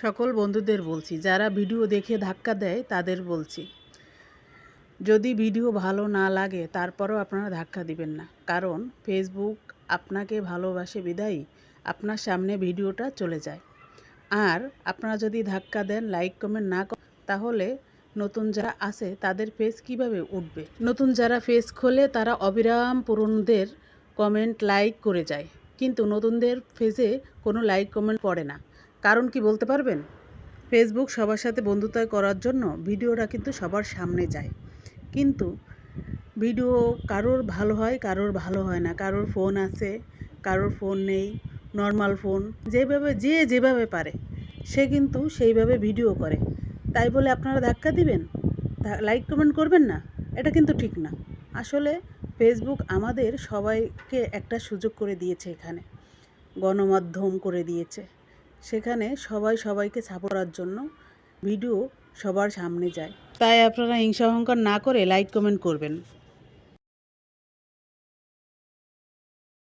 সকল বন্ধুদের বলছি, যারা ভিডিও দেখে ধাক্কা দেয় তাদের বলছি, যদি ভিডিও ভালো না লাগে তারপরও আপনারা ধাক্কা দিবেন না। কারণ ফেসবুক আপনাকে ভালোবাসে বিধায়ী আপনার সামনে ভিডিওটা চলে যায়। আর আপনারা যদি ধাক্কা দেন, লাইক কমেন্ট না করেন, তাহলে নতুন যারা আছে তাদের পেজ কিভাবে উঠবে? নতুন যারা পেজ খোলে তারা অবিরাম পুরনোদের কমেন্ট লাইক করে যায়, কিন্তু নতুনদের পেজে কোনো লাইক কমেন্ট পড়ে না। কারণ কি বলতে পারবেন? ফেসবুক সবার সাথে বন্ধুত্ব করার জন্য ভিডিওটা কিন্তু সবার সামনে যায়, কিন্তু ভিডিও কারোর ভালো হয়, কারোর ভালো হয় না। কারোর ফোন আছে, কারোর ফোন নেই, নর্মাল ফোন, যেভাবে পারে সে কিন্তু সেইভাবে ভিডিও করে। তাই বলে আপনারা ধাক্কা দিবেন, লাইক কমেন্ট করবেন না? এটা কিন্তু ঠিক না। আসলে ফেসবুক আমাদের সবাইকে একটা সুযোগ করে দিয়েছে, এখানে গণমাধ্যম করে দিয়েছে। সেখানে সবাই সবাইকে সাপোর্ট করার জন্য ভিডিও সবার সামনে যায়। তাই আপনারা হিংসা অহংকার না করে লাইক কমেন্ট করবেন।